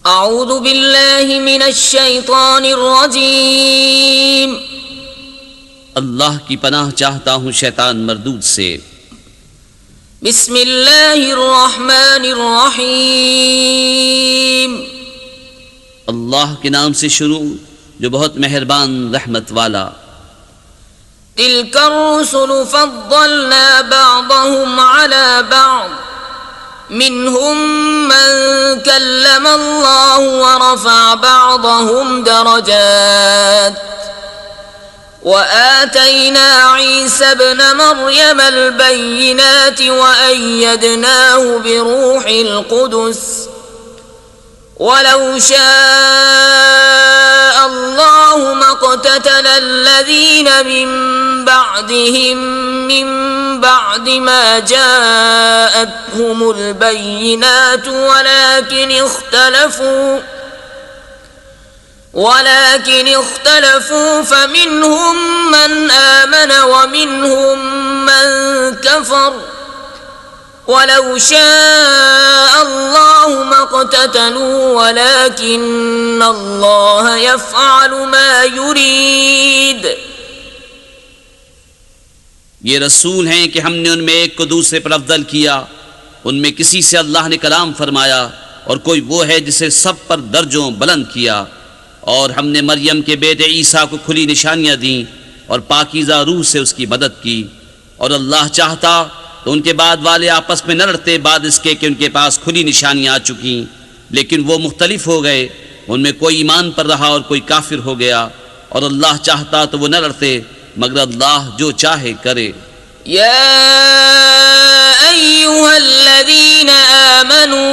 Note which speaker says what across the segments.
Speaker 1: अऊज़ु बिल्लाहि मिनश शैतानिर रजीम।
Speaker 2: अल्लाह की पनाह चाहता हूँ शैतान मरदूद से।
Speaker 1: बिस्मिल्लाहिर रहमानिर रहीम।
Speaker 2: अल्लाह के नाम से शुरू जो बहुत मेहरबान रहमत वाला।
Speaker 1: तिल्कर रुसुलु फद्दलना बअदहुम अला बअद मिनहुम मन कल्लम अल्लाह व रफ़अ बअदहुम दरजात व आतैना ईसा इब्न मर्यम अल बय्यिनात व अय्यदनाहु बिरूहिल कुदुस वलौ शाअ अल्लाहु मक़ततल अल्लज़ीन मिन बअदिहिम मिन बअदि मा जाअतहुमुल बय्यिनात वलाकिन इख्तलफू फमिनहुम मन आमन व मिनहुम मन कफर वलौ शाअ अल्लाहु मक़ततलू वलाकिन्न अल्लाह यफ़अलु मा युरीद।
Speaker 2: ये रसूल हैं कि हमने उनमें एक को दूसरे पर अफजल किया। उनमें किसी से अल्लाह ने कलाम फरमाया और कोई वो है जिसे सब पर दर्जों बुलंद किया। और हमने मरियम के बेटे ईसा को खुली निशानियां दी और पाकीज़ा रूह से उसकी मदद की। और अल्लाह चाहता तो उनके बाद वाले आपस में न लड़ते बाद इसके कि उनके पास खुली निशानियां आ चुकी, लेकिन वो मुख्तलिफ हो गए। उनमें कोई ईमान पर रहा और कोई काफिर हो गया। और अल्लाह चाहता तो वो न लड़ते मगर अल्लाह जो चाहे करे।
Speaker 1: या अय्युहल्लज़ीना आमनू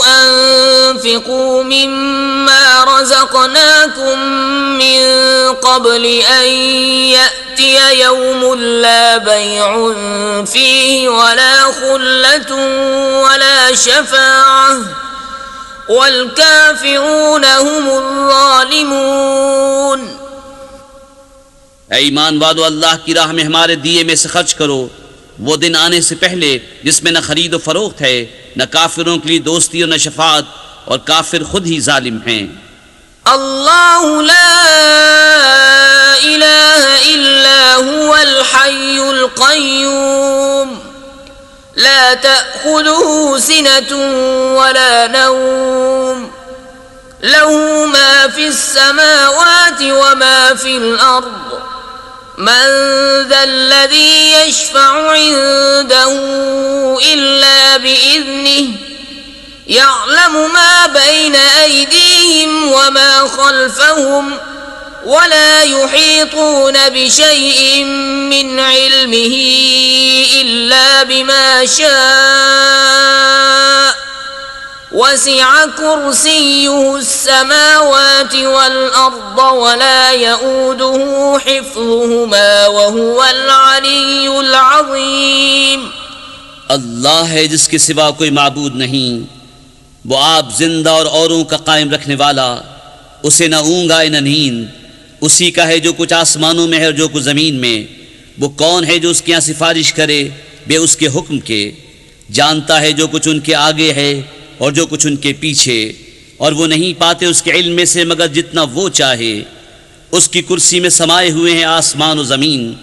Speaker 1: अन्फ़िक़ू मिम्मा रज़क़नाकुम मिन क़ब्लि अन यअतिय यौमुन ला बैउन फ़ीहि वला ख़ुल्लतुन वला शफ़ाअह वल काफ़िरून हुमुज़ ज़ालिमून।
Speaker 2: ऐ ईमान वालो, अल्लाह की राह में हमारे दिए में से खर्च करो वो दिन आने से पहले जिसमें न खरीद व फरोख्त है, न काफिरों के लिए दोस्ती और न शफाअत, और काफिर खुद ही जालिम हैं।
Speaker 1: अल्लाहु ला इलाहा इल्ला हुवल हय्युल क़य्यूम ला तअख़ुज़ुहु सिनतुन वला नौम लहू मा फ़िस समावाति व मा फ़िल अर्द मन ज़ल्लज़ी यशफ़अु इंदहु इल्ला बिइज़्निहि यअलमु मा बैन अयदीहिम व मा खल्फ़हुम वला युहीतून बिशैइन मिन इल्मिही इल्ला बिमा शाअ वसिअ कुर्सियुहु अस्समावाति वल अर्द वला यऊदुहु हिफ्ज़ुहुमा वहुवल अलिय्युल अज़ीम।
Speaker 2: अल्लाह है जिसके सिवा कोई माबूद नहीं। वो आप जिंदा और औरों का कायम रखने वाला, उसे न ऊँग आए न नींद। उसी का है जो कुछ आसमानों में है और जो कुछ ज़मीन में। वो कौन है जो उसके यहाँ सिफारिश करे बे उसके हुक्म के। जानता है जो कुछ उनके आगे है और जो कुछ उनके पीछे, और वो नहीं पाते उसके इल्म में से मगर जितना वो चाहे। उसकी कुर्सी में समाये हुए हैं आसमान और ज़मीन,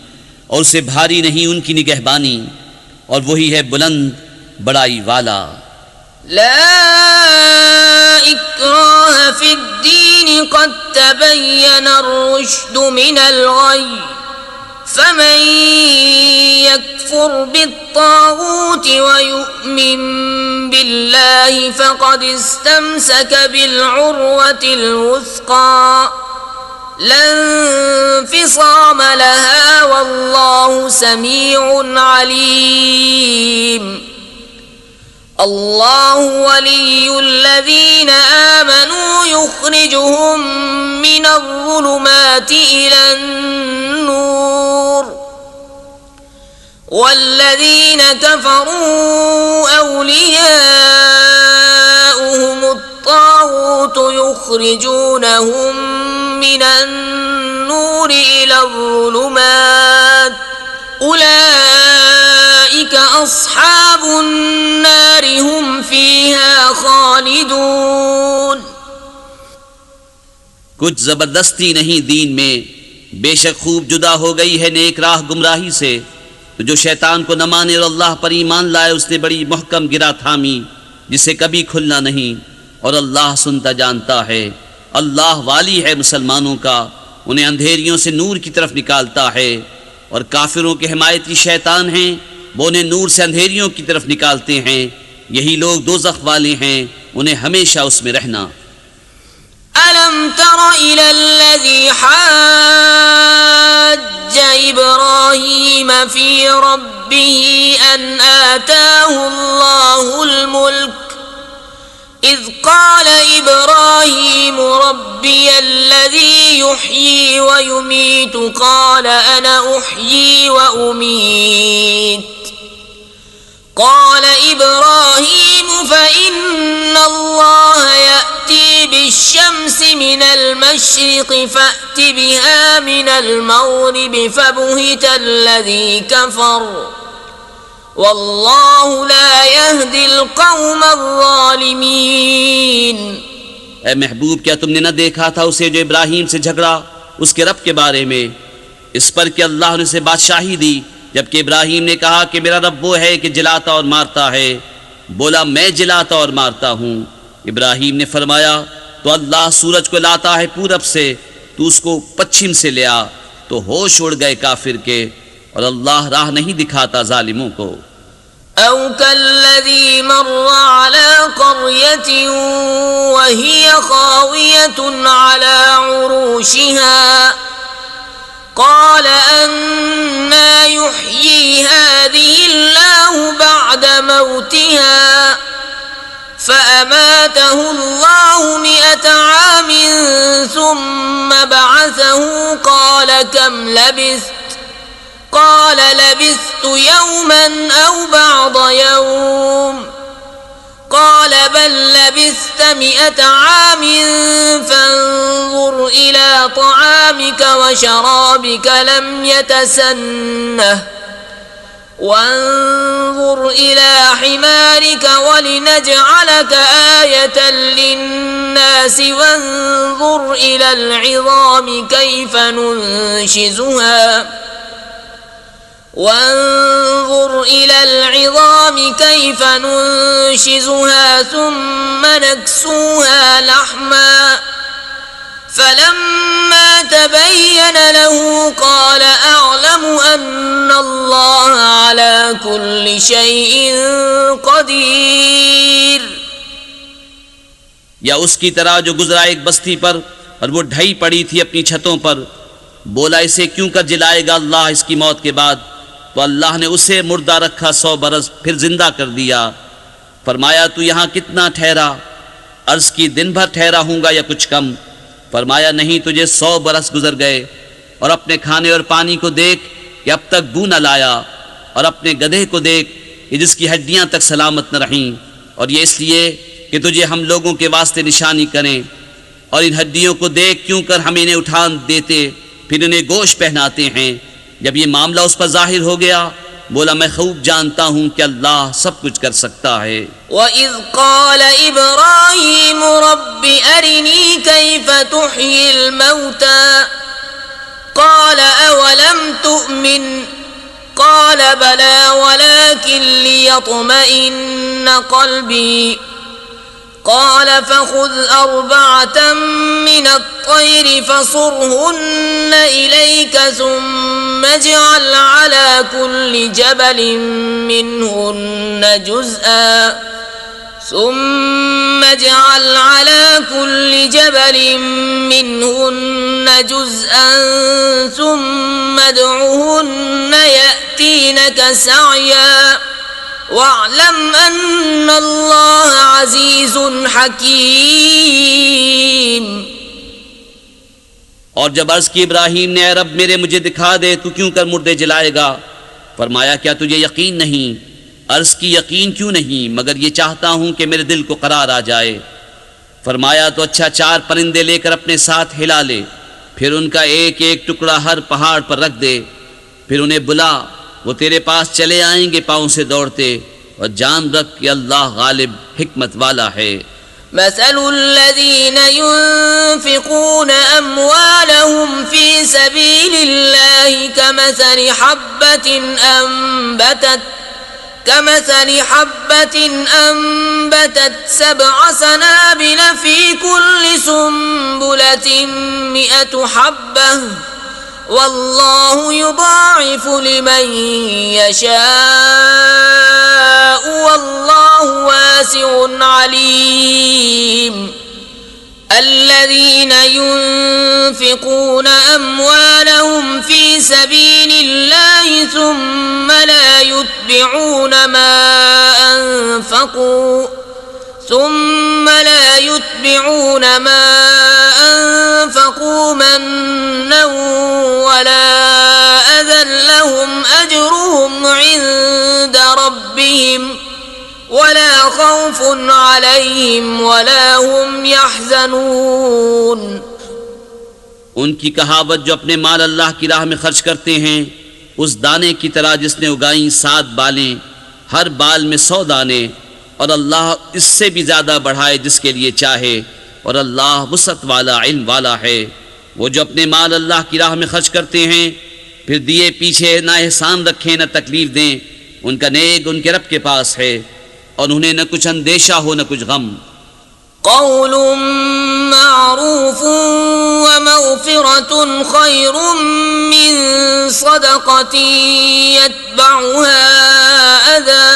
Speaker 2: और उसे भारी नहीं उनकी निगहबानी, और वही है बुलंद बड़ाई वाला।
Speaker 1: ला इक्राह फिद्दीन क़द तबय्यनर रुश्दु मिनल ग़य्य फमन यकफुर बित्ताग़ूत व यु'मिन बिल्लाहि फ़क़द इस्तमसक बिलउर्वतिल वुस्क़ा ला इंफ़िसाम लहा वल्लाहु समीउन अलीम। अल्लाहु वलियुल्लज़ीना आमनू युख़्रिजुहुम मिनज़्ज़ुलुमाति इलन-नूर वल्लज़ीना कफ़रू औलियाउहुमुत-ताग़ूत युख़्रिजूनहुम मिनन-नूर इलज़्ज़ुलुमात उलाइका अस्हाबुन नार हुम फीहा खालिदून।
Speaker 2: कुछ जबरदस्ती नहीं दीन में, बेशक खूब जुदा हो गई है नेक राह गुमराही से। तो जो शैतान को न माने और अल्लाह पर ईमान लाए उसने बड़ी मुहकम गिरा थामी जिसे कभी खुलना नहीं, और अल्लाह सुनता जानता है। अल्लाह वाली है मुसलमानों का, उन्हें अंधेरियों से नूर की तरफ निकालता है, और काफिरों के हिमायती शैतान हैं, वो उन्हें नूर से अंधेरियों की तरफ निकालते हैं। यही लोग दोज़ख वाले हैं, उन्हें हमेशा उसमें रहना।
Speaker 1: अलम तरा इलल्लज़ी हज्ज इब्राहीम फी रब्बिही अन आताहु अल्लाहुल मुल्क इज़ क़ाल इब्राहीम रब्बियल्लज़ी युह्यी व युमीतु क़ाल अना उह्यी व उमीत क़ाल इब्राहीम फ़इन्नल्लाह यअती बिश्शम्सि मिनल मशरिक़ि फ़अति बिहा मिनल मग़रिबि फ़बुहितल्लज़ी कफ़र वल्लाहु ला यहदिल क़ौमज़्ज़ालिमीन।
Speaker 2: ए महबूब, क्या तुमने न देखा था उसे जो इब्राहीम से झगड़ा उसके रब के बारे में, इस पर कि अल्लाह ने उसे बादशाही दी, जबकि इब्राहीम ने कहा कि मेरा रब वो है कि जिलाता और मारता है। बोला मैं जिलाता और मारता हूँ। इब्राहीम ने फरमाया तो अल्लाह सूरज को लाता है पूरब से, तू उसको पश्चिम से ले आ। तो होश उड़ गए काफिर के, और अल्लाह राह नहीं दिखाता जालिमों को।
Speaker 1: औ कल्लज़ी मर्रा अला क़र्यतिन वहिय ख़ावियतुन अला उरूशिहा क़ाल अन्ना युह्यी हाज़िहिल्लाहु बअद मौतिहा फ़अमातहु अल्लाहु मिअत आमिन सुम्म बअसहु क़ाल कम लबिस्त क़ाल लबिस्तु यौमन औ बअद यौम क़ाल बल लबिस्त मिअत आमिन फ़न्ज़ुर इला तआमिक व शराबिक लम यतसन्नह वन्ज़ुर इला हिमारिक वलिनजअलक आयतन लिन्नास वन्ज़ुर इलल इज़ामि कैफ़ नुन्शिज़ुहा वन्ज़ुर इलल इज़ामि कैफ़ नुन्शिज़ुहा सुम्म नक्सूहा लहमा फलम्मा तबय्यन लहू क़ाल अअलमु अन्नल्लाह अला कुल्लि शैइन क़दीर।
Speaker 2: या उसकी तरह जो गुजरा एक बस्ती पर और वो ढई पड़ी थी अपनी छतों पर, बोला इसे क्यों कर जिलाएगा अल्लाह इसकी मौत के बाद। तो अल्लाह ने उसे मुर्दा रखा 100 बरस, फिर जिंदा कर दिया। फरमाया तू यहाँ कितना ठहरा? अर्ज की दिन भर ठहरा हूँगा या कुछ कम। फरमाया नहीं, तुझे 100 बरस गुजर गए। और अपने खाने और पानी को देख कि अब तक बू न लाया, और अपने गधे को देख कि जिसकी हड्डियाँ तक सलामत न रहीं, और ये इसलिए कि तुझे हम लोगों के वास्ते निशानी करें। और इन हड्डियों को देख क्यों कर हम इन्हें उठान देते, फिर इन्हें गोश्त पहनाते हैं। जब ये मामला उस पर जाहिर हो गया, बोला मैं खूब जानता हूँ कि अल्लाह सब कुछ कर सकता है।
Speaker 1: वइज़ क़ाल इब्राहीम रब्बि अरिनी कैफ़ तुह्यिल मौता क़ाल अवलम तुअमिन क़ाल बला वलाकिन लियत्मइन्न क़ल्बी क़ाल फ़ख़ुज़ अर्बअतम मिनत-तय्र फ़सुरहुन्न इलैक सुम्म इज्अल अला कुल्लि जबलिन मिनहुन्न जुज़अन ثم اجعل على كل جبل منهن جزءا ثم ادعهن يأتينك سعيا واعلم أن الله عزيز حكيم.
Speaker 2: और जब अर्ज की इब्राहीम ने, रब मेरे मुझे दिखा दे, तू क्यों कर मुर्दे जलाएगा? फरमाया क्या तुझे यकीन नहीं? अर्ज की यकीन क्यों नहीं, मगर ये चाहता हूं कि मेरे दिल को करार आ जाए. फरमाया तो अच्छा 4 परिंदे लेकर अपने साथ हिला ले, फिर उनका एक एक टुकड़ा हर पहाड़ पर रख दे, फिर उन्हें बुला, वो तेरे पास चले आएंगे पाँव से दौड़ते, और जान रख कि अल्लाह गालिब हिकमत वाला है.
Speaker 1: مثل الذين ينفقون أموالهم في سبيل الله كمثل حبة أنبتت 7 سنابل في كل سنبلة 100 حبة والله يضاعف لمن يشاء والله واسع عليم. الذين ينفقون أموالهم في سبيل الله ثم لا يتبعون ما أنفقوا منا ولا أذى لهم أجرهم عند ربهم ولا خوف عليهم ولا هم يحزنون.
Speaker 2: उनकी कहावत जो अपने माल अल्लाह की राह में खर्च करते हैं उस दाने की तरह जिसने उगाई 7 बालें, हर बाल में 100 दाने, और अल्लाह इससे भी ज्यादा बढ़ाए जिसके लिए चाहे, और अल्लाह वसअत वाला इल्म वाला है। वो जो अपने माल अल्लाह की राह में खर्च करते हैं फिर दिए पीछे ना एहसान रखें न तकलीफ दें, उनका नेक उनके रब के पास है और उन्हें न कुछ अंदेशा हो न कुछ गम।
Speaker 1: قول معروف ومغفرة خير من صدقة يتبعها أذى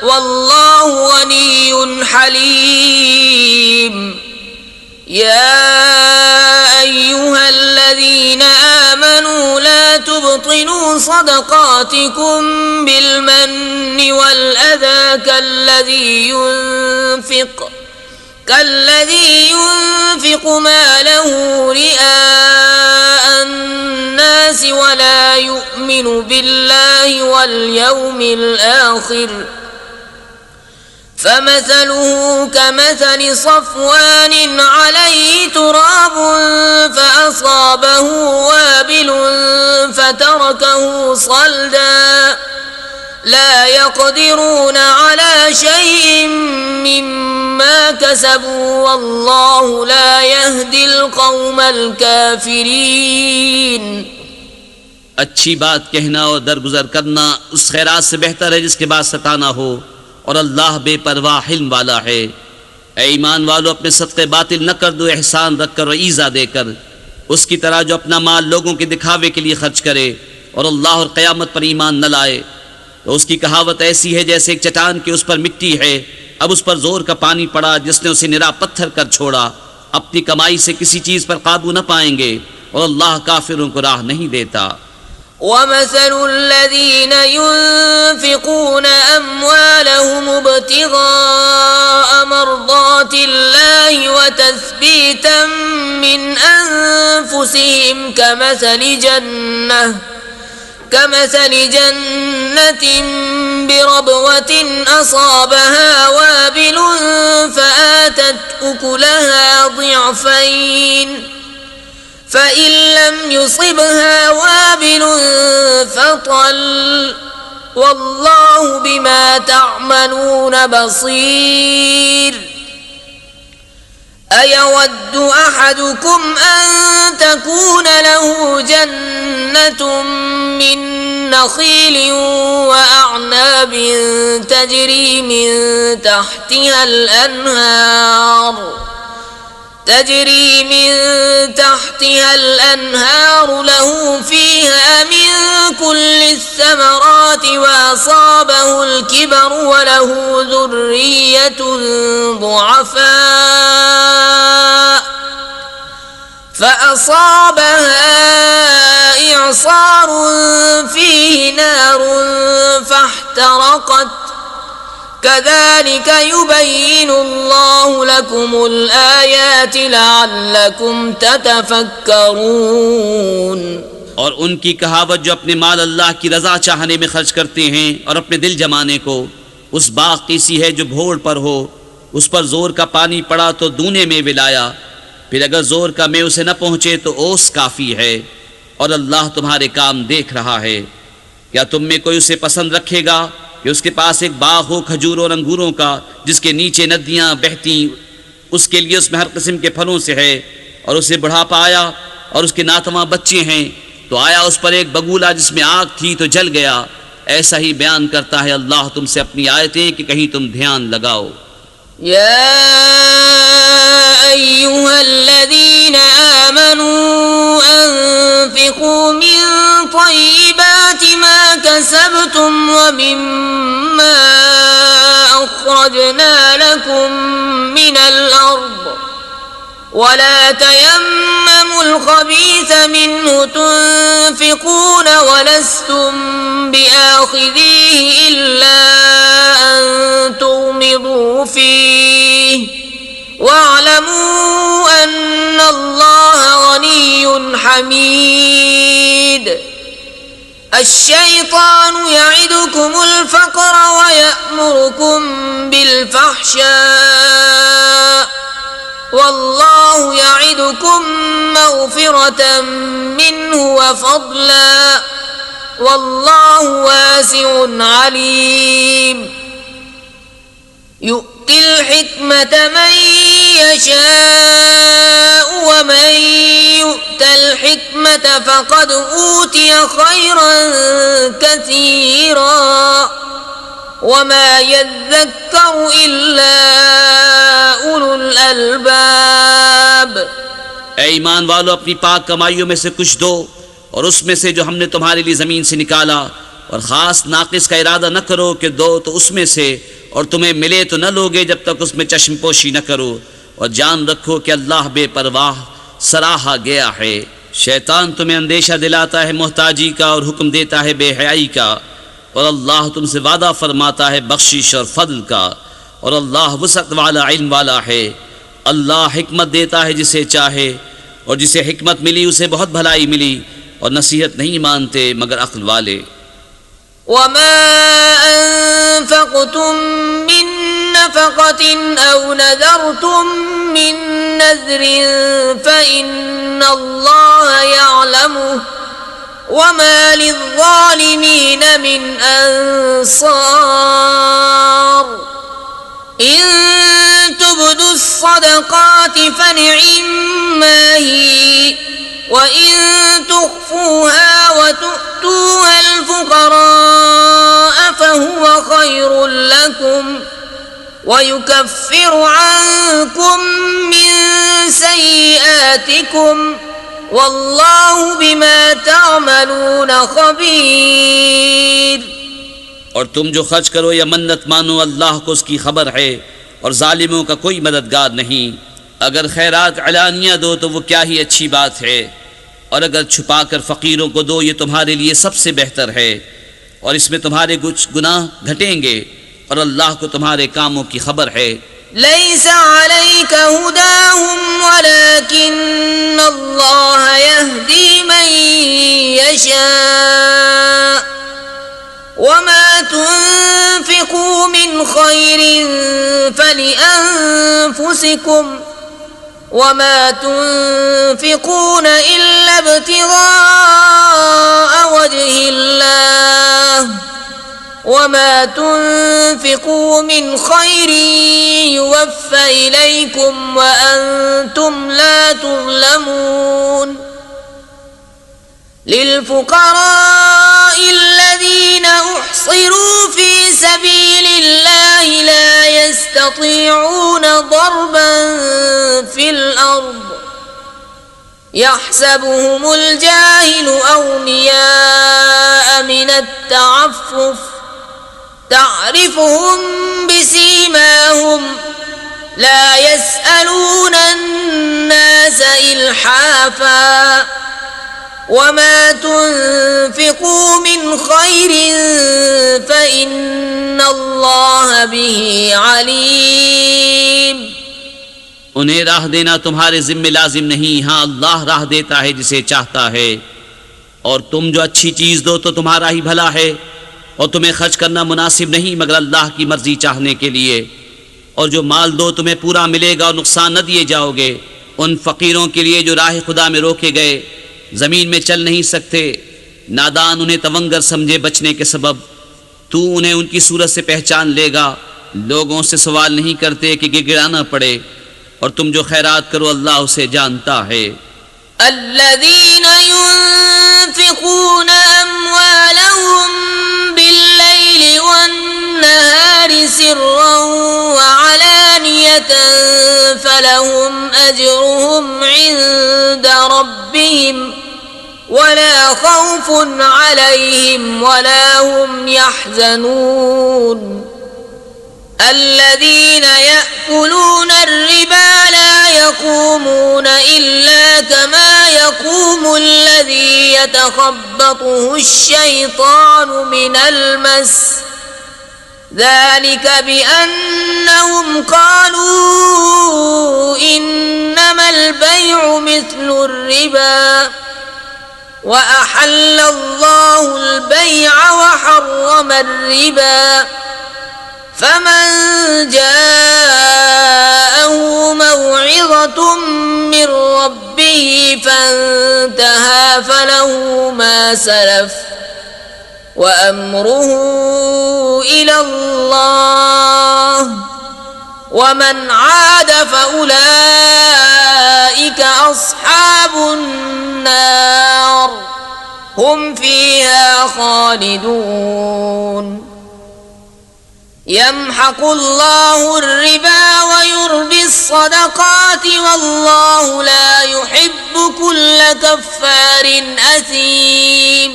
Speaker 1: والله غني حليم. يا أيها الذين آمنوا لا تبطلوا صدقاتكم بالمن والأذى كالذي ينفق ماله رئاء الناس ولا يؤمن بالله واليوم الآخر فمثله كمثل صفوان عليه تراب فأصابه وابل فتركه صلدا لا يقدرون على شيء مما كسبوا والله لا يهدي القوم الكافرين.
Speaker 2: अच्छी बात कहना और दरगुजर करना उस खैरात से बेहतर है जिसके बाद सताना हो, और अल्लाह बेपरवाह हिल्म वाला है। ऐ ईमान वालों, अपने सदक़े बातिल न कर दो एहसान रख कर और ईज़ा देकर, उसकी तरह जो अपना माल लोगों के दिखावे के लिए खर्च करे और अल्लाह और क़यामत पर ईमान न लाए। तो उसकी कहावत ऐसी है जैसे एक चट्टान के उस पर मिट्टी है, अब उस पर जोर का पानी पड़ा जिसने उसे निरा पत्थर कर छोड़ा। अपनी कमाई से किसी चीज़ पर काबू न पाएंगे और अल्लाह काफिरों को राह नहीं देता।
Speaker 1: ومثل الذين ينفقون أموالهم ابتغاء مرضات الله وتثبيتا من أنفسهم كمثل جنة بربوة أصابها وابل فآتت أكلها ضعفين فإن لم يصبها وابل فطل والله بما تعملون بصير. أيود أحدكم أن تكون له جنة من نخيل وأعناب تجري من تحتها الأنهار له فيها من كل الثمرات وأصابه الكبر وله ذرية ضعفاء فأصابها إعصار فيه نار فاحترقت كذلك يبين الله لكم الآيات لعلكم تتفكرون.
Speaker 2: और उनकी कहावत जो अपने माल अल्लाह की रजा चाहने में खर्च करते हैं और अपने दिल जमाने को, उस बाग की सी है जो भोर पर हो, उस पर जोर का पानी पड़ा तो दूने में विलाया, फिर अगर जोर का में उसे न पहुंचे तो ओस काफी है, और अल्लाह तुम्हारे काम देख रहा है। क्या तुम में कोई उसे पसंद रखेगा कि उसके पास एक बाग हो खजूरों और अंगूरों का जिसके नीचे नदियां बहती उसके लिए उसमें हर किस्म के फलों से है, और उसे बुढ़ापा आया और उसके नातवा बच्चे हैं, तो आया उस पर एक बगुला जिसमें आग थी तो जल गया। ऐसा ही बयान करता है अल्लाह तुमसे अपनी आयतें कि कहीं तुम ध्यान लगाओ।
Speaker 1: या अय्युहल्लज़ीना आमनू अन्फ़िक़ू मिन तय्यिबाति मा कसबतुम व मिम्मा अख़रजना लकुम मिनल अर्द वला तयम्ममुल ख़बीथ मिन्हु तुन्फ़िक़ून वलस्तुम बिआख़िज़ीहि इल्ला अन तुग़मिदू फ़ीहि वअलमू अन्नल्लाह गनिय्युन हमीद। अश्शैतानु यइदुकुमुल फ़क़्र व यअमुरुकुम बिल-फ़हशाइ वल्लाहु यइदुकुम मग़फ़िरतम मिन्हु व फ़ज़लन वल्लाहु वासिउन अलीम। यु'तिल हिकमत मन यशाअ व मन यु'तल हिकमत फ़क़द ऊतिय खैरन कसीरा वमा यज़्ज़क्करु इल्ला उलुल अलबाब।
Speaker 2: ऐ ईमान वालों, अपनी पाक कमाइयों में से कुछ दो और उसमें से जो हमने तुम्हारे लिए ज़मीन से निकाला, और ख़ास नाक़िस का इरादा न करो कि दो तो उसमें से और तुम्हें मिले तो न लोगे जब तक उसमें चश्मपोशी न करो, और जान रखो कि अल्लाह बेपरवाह सराहा गया है। शैतान तुम्हें अंदेशा दिलाता है मोहताजी का और हुक्म देता है बेहयाई का, और अल्लाह तुमसे वादा फरमाता है बख्शिश और फضل का, और अल्लाह वसअत वाला इल्म वाला है। अल्लाह हिकमत देता है जिसे चाहे, और जिसे हिकमत मिली उसे बहुत भलाई मिली, और नसीहत नहीं मानते मगर अक्ल वाले।
Speaker 1: वमा अनफ़क़्तुम मिन नफ़क़तिन औ नज़रतुम मिन नज़रिन फ़इन्नल्लाह यअलमुहु वमा लिज़्ज़ालिमीन मिन अंसार। इन तुब्दुस्सदक़ाति फ़निअम्मा ही वइन तुख़्फ़ूहा वतु'तूहल फ़ुक़राअ फ़हुव ख़ैरुल लकुम वयुकफ़्फ़िरु अन्कुम मिन सय्यिआतिकुम वल्लाहु बिमा तअमलून ख़बीर।
Speaker 2: और तुम जो खर्च करो या मन्नत मानो, अल्लाह को उसकी खबर है, और जालिमों का कोई मददगार नहीं। अगर खैरात अलानिया दो तो वो क्या ही अच्छी बात है, और अगर छुपा कर फ़कीरों को दो ये तुम्हारे लिए सबसे बेहतर है, और इसमें तुम्हारे कुछ गुनाह घटेंगे, और अल्लाह को तुम्हारे कामों की खबर है।
Speaker 1: लैसा अलैका हुदाहुम वलाकिन्नल्लाह यहदी मन यशा वमा तुन्फ़िक़ू मिन खैरिन फ़लिअन्फ़ुसिकुम वमा तुन्फ़िक़ून इल्ला इब्तिग़ाअ वजहिल्लाह वमा तुन्फ़िक़ू मिन खैरिन युवफ़्फ़ा इलैकुम व अंतुम ला तुज़लमून। लिल्फ़ुक़राഇल्लज़ीना उहसिरू फ़ी सबीलिल्लाहि ला यस्ततीऊन ضربًا फ़िल अर्ज़ यहसबुहुमुल जाहिलु अग़नियाअ मिनत तअफ़्फ़ुफ़ तअरिफ़ुहुम बिसीमाहुम ला यसअलून अन्नास इल्हाफ़ा वमा तुन्फ़िक़ू मिन खैरिन फ़इन्नल्लाह बिही अलीम।
Speaker 2: उन्हें राह देना तुम्हारे जिम्मे लाजिम नहीं, हाँ अल्लाह राह देता है जिसे चाहता है। और तुम जो अच्छी चीज़ दो तो तुम्हारा ही भला है, और तुम्हें खर्च करना मुनासिब नहीं मगर अल्लाह की मर्जी चाहने के लिए। और जो माल दो तुम्हें पूरा मिलेगा और नुकसान न दिए जाओगे। उन फ़कीरों के लिए जो राह खुदा में रोके गए, ज़मीन में चल नहीं सकते, नादान उन्हें तवंगर समझे बचने के सबब, तू उन्हें उनकी सूरत से पहचान लेगा। लोगों से सवाल नहीं करते कि गिड़गिड़ाना पड़े, और तुम जो खैरात करो अल्लाह उसे जानता है।
Speaker 1: الذين ينفقون أموالهم بالليل والنهار سرا وعلانية فلهم أجرهم عند ربهم ولا خوف عليهم ولا هم يحزنون الذين يأكلون الربا لا يقومون إلا كما يقوم الذي يتخبطه الشيطان من المس ذلك بأنهم قالوا إنما البيع مثل الربا وأحل الله البيع وحرم الربا فمن جاءه موعظة من ربه فانتهى فله ما سلف وأمره إلى الله ومن عاد فأولئك أصحاب النار هم فيها خالدون يمحق الله الربا ويربي الصدقات والله لا يحب كل كفار أثيم।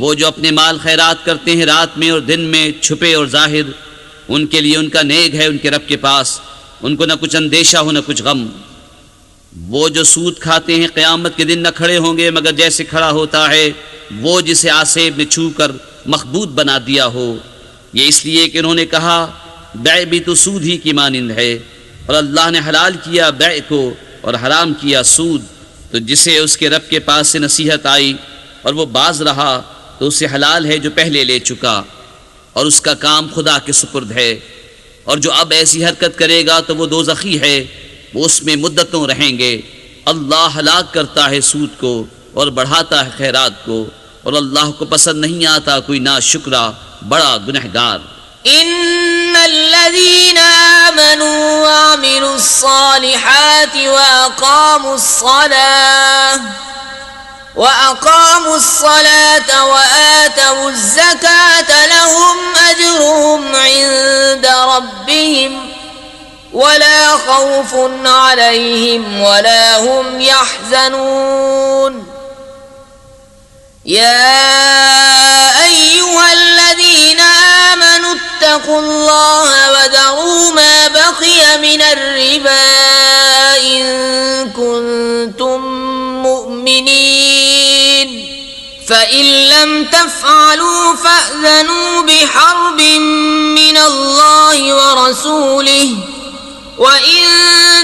Speaker 2: वो जो अपने माल खैरात करते हैं रात में और दिन में, छुपे और जाहिर, उनके लिए उनका नेक है उनके रब के पास, उनको न कुछ अंदेशा हो न कुछ गम। वो जो सूद खाते हैं क़यामत के दिन न खड़े होंगे मगर जैसे खड़ा होता है वो जिसे आसेब ने छू कर मखबूत बना दिया हो। ये इसलिए कि उन्होंने कहा बै भी तो सूद ही की मानिंद है, और अल्लाह ने हलाल किया बै को और हराम किया सूद। तो जिसे उसके रब के पास से नसीहत आई और वो बाज रहा तो उसे हलाल है जो पहले ले चुका, और उसका काम खुदा के सुपुर्द है। और जो अब ऐसी हरकत करेगा तो वो दोज़खी है, वो उसमें मुद्दतों रहेंगे। अल्लाह हलाक करता है सूद को और बढ़ाता है खैरात को, और अल्लाह को पसंद नहीं आता कोई नाशुक्रा बड़ा गुनहगार।
Speaker 1: इन्नल्लज़ीना आमनू व अमिलुस्सालिहाति व अक़ामुस्सलात व आतवुज़्ज़कात लहुम अज्रुहुम इन्द रब्बिहिम वला खौफुन अलैहिम वला हुम यहज़नून। या अय्युहल्लज़ीन आमनू इत्तक़ुल्लाह वज़रू मा बक़िय मिनर्रिबा इन कुन्तुम मुअ्मिनीन फ़इन लम तफ़अलू फ़अज़नू बिहर्बिन मिनल्लाहि व रसूलिहि وَإِن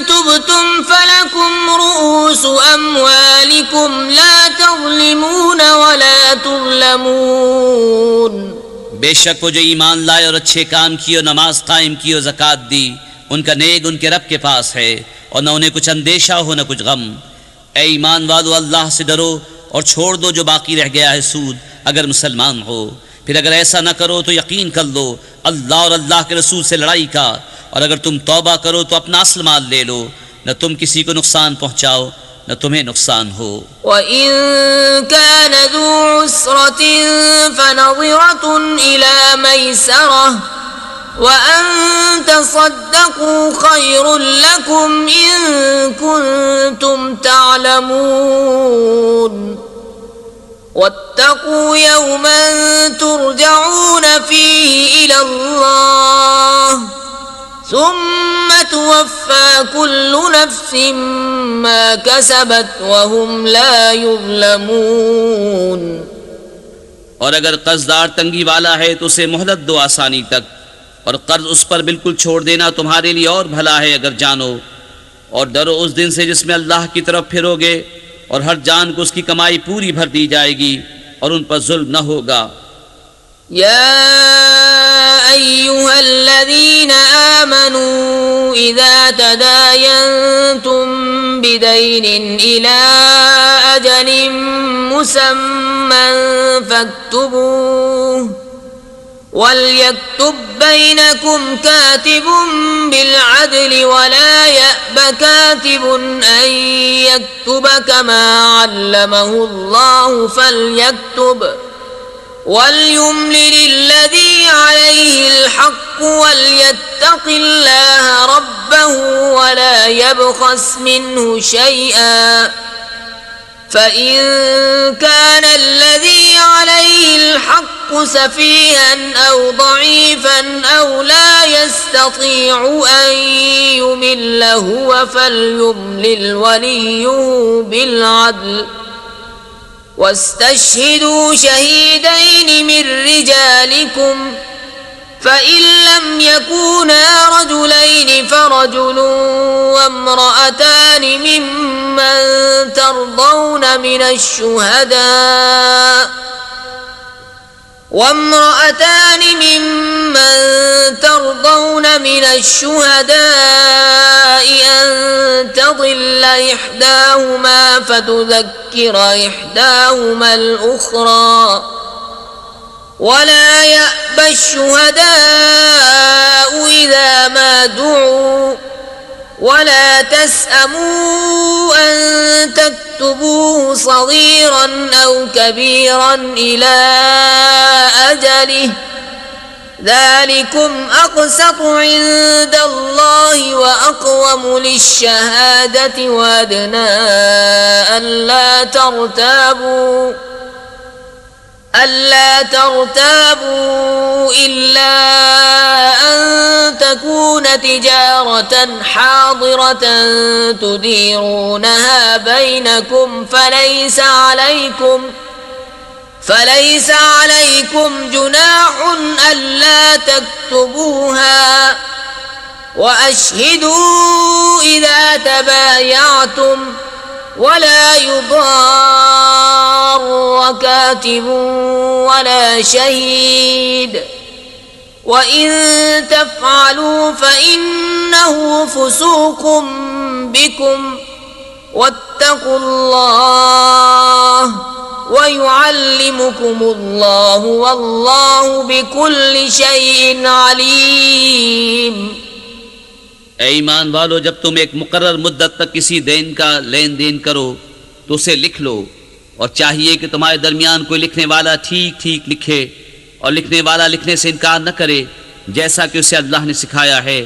Speaker 1: تُبْتُمْ فَلَكُمْ رُؤُوسُ أَمْوَالِكُمْ لَا تَظْلِمُونَ وَلَا تُظْلَمُونَ।
Speaker 2: बेशक वो जो ईमान लाए और अच्छे काम किए और नमाज कायम की और ज़कात दी, उनका नेक उनके रब के पास है और न उन्हें कुछ अंदेशा हो न कुछ गम। ए ईमान वालो, अल्लाह से डरो और छोड़ दो जो बाकी रह गया है सूद, अगर मुसलमान हो। फिर अगर ऐसा न करो तो यकीन कर लो अल्लाह और अल्लाह के रसूल से लड़ाई का, और अगर तुम तौबा करो तो अपना असल माल ले लो, न तुम किसी को नुकसान पहुंचाओ न तुम्हें नुकसान हो।
Speaker 1: وَإِن كَانَ ذُو عُسْرَةٍ فَنَظِرَةٌ إِلَى مَيْسَرَةٍ وَأَن تَصَدَّقُوا خَيْرٌ لَكُمْ إِن كُنتُمْ تَعْلَمُونَ وَاتَّقُوا يَوْمًا تُرْجَعُونَ فِيهِ إِلَى اللَّهِ ثم توفى كل نفس ما كسبت وهم لا يظلمون।
Speaker 2: और अगर कर्जदार तंगी वाला है तो उसे मोहलत दो आसानी तक, और कर्ज उस पर बिल्कुल छोड़ देना तुम्हारे लिए और भला है अगर जानो। और डरो उस दिन से जिसमें अल्लाह की तरफ फिरोगे और हर जान को उसकी कमाई पूरी भर दी जाएगी और उन पर जुल्म न होगा।
Speaker 1: يا أيها الذين آمنوا إذا تداينتم بدين إلى أجل مسمى فاكتبوه وليكتب بينكم كاتب بالعدل ولا يأب كاتب أن يكتب كما علمه الله فليكتب وليملل الذي عليه الحق وليتق الله ربه ولا يبخس منه شيئا فإن كان الذي عليه الحق سفيها أو ضعيفا أو لا يستطيع أن يمل هو فليملل وليه بالعدل واستشهدوا شهيدين من رجالكم فإن لم يكونا رجلين فرجل وامرأتان ممن ترضون من الشهداء أن تضل إحداهما فتذكر إحداهما الأخرى ولا يأبى الشهداء إذا ما دعوا ولا تسأموا أن تكتبوه صغيرا أو كبيرا إلى أجله ذلكم أقسط عند الله وأقوم للشهادة وأدنى ألا ترتابوا إلا أن تكون تجارة حاضرة تديرونها بينكم فليس عليكم جناح ألا تكتبوها وأشهدوا إذا تبايعتم ولا يضار كاتب ولا شهيد وإن تفعلوا فإنه فسوق بكم واتقوا الله ويعلمكم الله والله بكل شيء عليم।
Speaker 2: ऐ ईमान वालो, जब तुम एक मुकर्रर मुद्दत तक किसी देन का लेन देन करो तो उसे लिख लो और चाहिए कि तुम्हारे दरमियान कोई लिखने वाला ठीक ठीक लिखे और लिखने वाला लिखने से इनकार न करे जैसा कि उसे अल्लाह ने सिखाया है,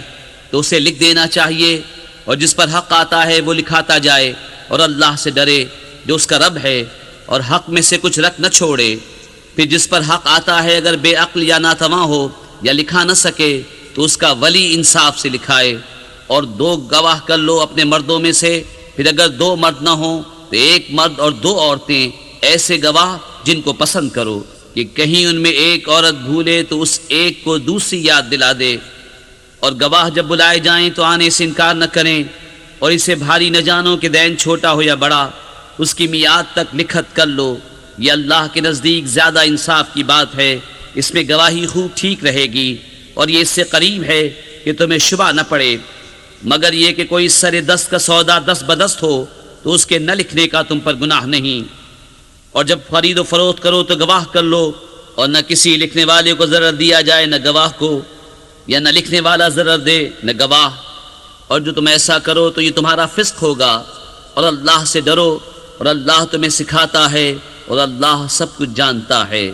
Speaker 2: तो उसे लिख देना चाहिए और जिस पर हक आता है वो लिखाता जाए और अल्लाह से डरे जो उसका रब है और हक में से कुछ रख न छोड़े। फिर जिस पर हक आता है अगर बेअक्ल या नातवा हो या लिखा न सके तो उसका वली इंसाफ से लिखाए और 2 गवाह कर लो अपने मर्दों में से। फिर अगर 2 मर्द न हो तो 1 मर्द और 2 औरतें, ऐसे गवाह जिनको पसंद करो कि कहीं उनमें एक औरत भूले तो उस एक को दूसरी याद दिला दे। और गवाह जब बुलाए जाएं तो आने से इनकार न करें और इसे भारी न जानो कि दैन छोटा हो या बड़ा, उसकी मियाद तक लिखत कर लो। ये अल्लाह के नज़दीक ज़्यादा इंसाफ की बात है, इसमें गवाही खूब ठीक रहेगी और ये इससे करीब है कि तुम्हें शुबा न पड़े। मगर ये कि कोई सरे दस्त का सौदा दस्त बदस्त हो तो उसके न लिखने का तुम पर गुनाह नहीं। और जब खरीदो फरोख्त करो तो गवाह कर लो और न किसी लिखने वाले को ज़रर दिया जाए न गवाह को, या न लिखने वाला ज़रर दे न गवाह। और जो तुम ऐसा करो तो ये तुम्हारा फिस्क होगा। और अल्लाह से डरो और अल्लाह तुम्हें सिखाता है और अल्लाह सब कुछ जानता है।